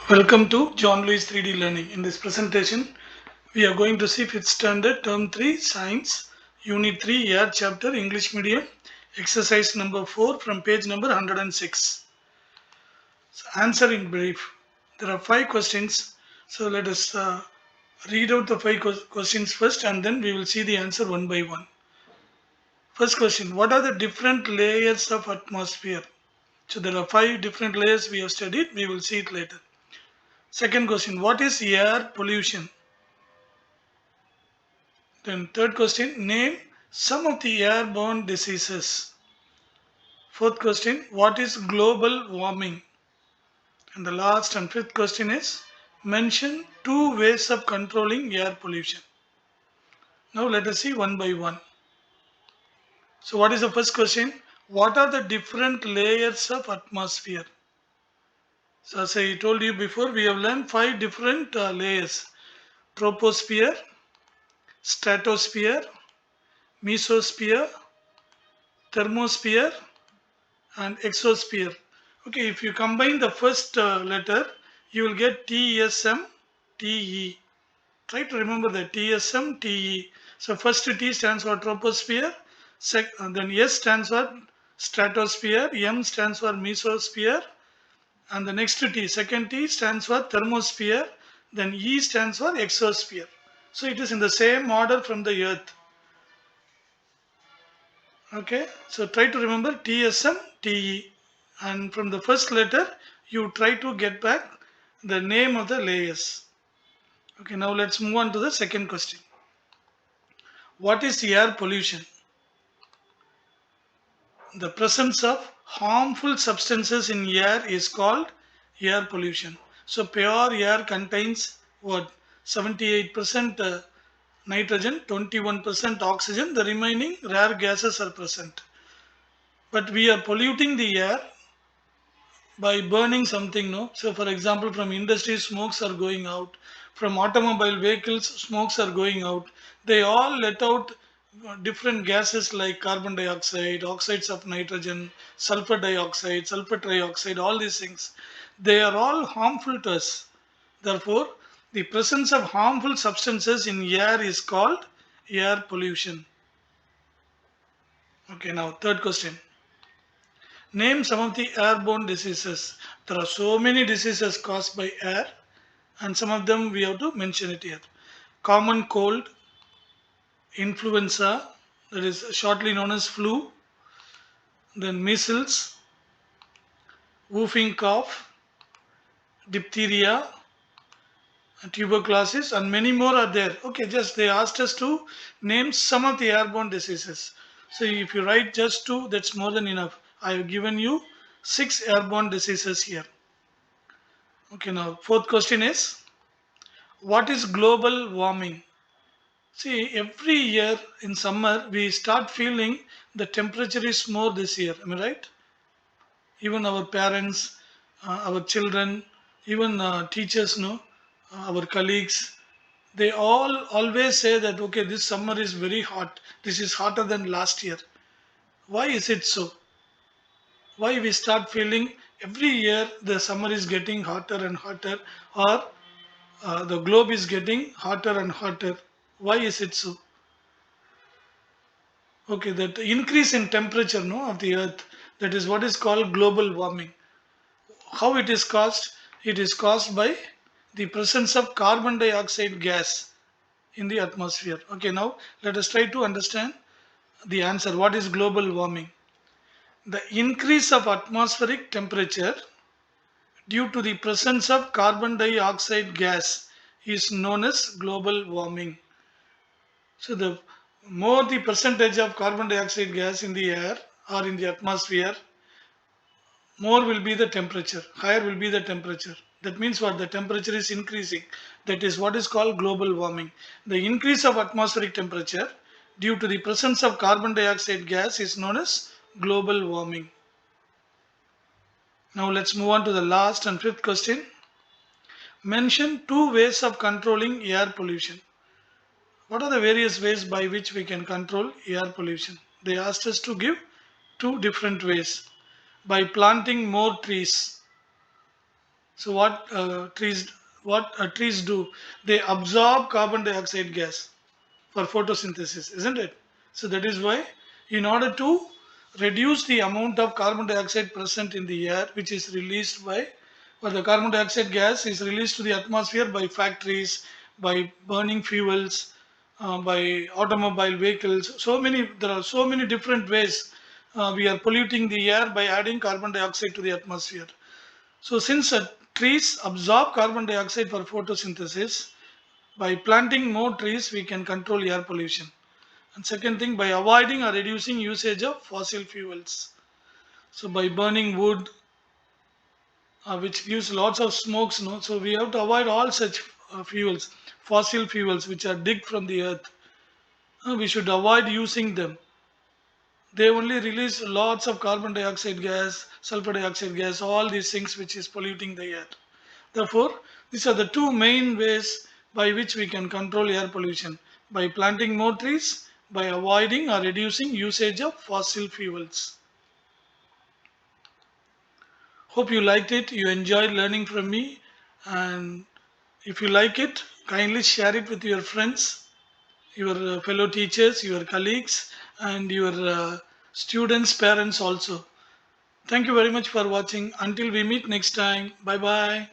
Welcome to John Lewis 3D Learning. In this presentation, we are going to see 5th Standard Term 3 Science Unit 3 Year Chapter English Medium Exercise number 4 from page number 106. So answer in brief. There are 5 questions. So let us read out the 5 questions first and then we will see the answer one by one. First question, what are the different layers of atmosphere? So there are 5 different layers we have studied. We will see it later. Second question, what is air pollution? Then third question, name some of the airborne diseases. Fourth question, what is global warming? And the last and fifth question is, mention 2 ways of controlling air pollution. Now let us see one by one. So what is the first question? What are the different layers of atmosphere? So as I told you before, we have learned 5 different layers. Troposphere, stratosphere, mesosphere, thermosphere, and exosphere. Okay, if you combine the first letter, you will get TSM, TE. Try to remember that TSM, TE. So first T stands for troposphere, then S stands for stratosphere, M stands for mesosphere, and the next T, second T stands for thermosphere, then E stands for exosphere. So it is in the same order from the earth. Okay, so try to remember TSM, TE, and from the first letter you try to get back the name of the layers. Okay, now let's move on to the second question. What is air pollution? The presence of harmful substances in air is called air pollution. So pure air contains what? 78% nitrogen, 21% oxygen, the remaining rare gases are present. But we are polluting the air by burning something, no? So for example, from industry smokes are going out, from automobile vehicles smokes are going out. They all let out different gases like carbon dioxide, oxides of nitrogen, sulfur dioxide, sulfur trioxide, all these things. They are all harmful to us. Therefore, the presence of harmful substances in air is called air pollution. Okay, now third question. Name some of the airborne diseases. There are so many diseases caused by air, and some of them we have to mention it here. Common cold, influenza, that is shortly known as flu, then measles, whooping cough, diphtheria, tuberculosis, and many more are there. Okay, just they asked us to name some of the airborne diseases. So if you write just 2, that's more than enough. I have given you 6 airborne diseases here. Okay, now fourth question is, what is global warming? See, every year in summer we start feeling the temperature is more this year. Am I right? Even our parents, our children, even teachers, no, our colleagues, they all always say that okay, this summer is very hot. This is hotter than last year. Why is it so? Why we start feeling every year the summer is getting hotter and hotter, or the globe is getting hotter and hotter? Why is it so? Okay, that increase in temperature, no, of the earth, that is what is called global warming. How it is caused? It is caused by the presence of carbon dioxide gas in the atmosphere. Okay, now let us try to understand the answer. What is global warming? The increase of atmospheric temperature due to the presence of carbon dioxide gas is known as global warming. So the more the percentage of carbon dioxide gas in the air or in the atmosphere, more will be the temperature, higher will be the temperature. That means what? The temperature is increasing. That is what is called global warming. The increase of atmospheric temperature due to the presence of carbon dioxide gas is known as global warming. Now let's move on to the last and fifth question. Mention 2 ways of controlling air pollution. What are the various ways by which we can control air pollution? They asked us to give 2 different ways. By planting more trees. So what trees do? They absorb carbon dioxide gas for photosynthesis, isn't it? So that is why, in order to reduce the amount of carbon dioxide present in the air, which is released by, or the carbon dioxide gas is released to the atmosphere by factories, by burning fuels, by automobile vehicles. There are so many different ways we are polluting the air by adding carbon dioxide to the atmosphere. So since trees absorb carbon dioxide for photosynthesis, by planting more trees, we can control air pollution. And second thing, by avoiding or reducing usage of fossil fuels. So by burning wood, which gives lots of smokes, no? So we have to avoid all such fuels, fossil fuels, which are digged from the earth. We should avoid using them. They only release lots of carbon dioxide gas, sulfur dioxide gas, all these things which is polluting the air. Therefore, these are the two main ways by which we can control air pollution: by planting more trees, by avoiding or reducing usage of fossil fuels. Hope you liked it, you enjoyed learning from me, and if you like it, kindly share it with your friends, your fellow teachers, your colleagues, and your students, parents also. Thank you very much for watching. Until we meet next time, bye bye.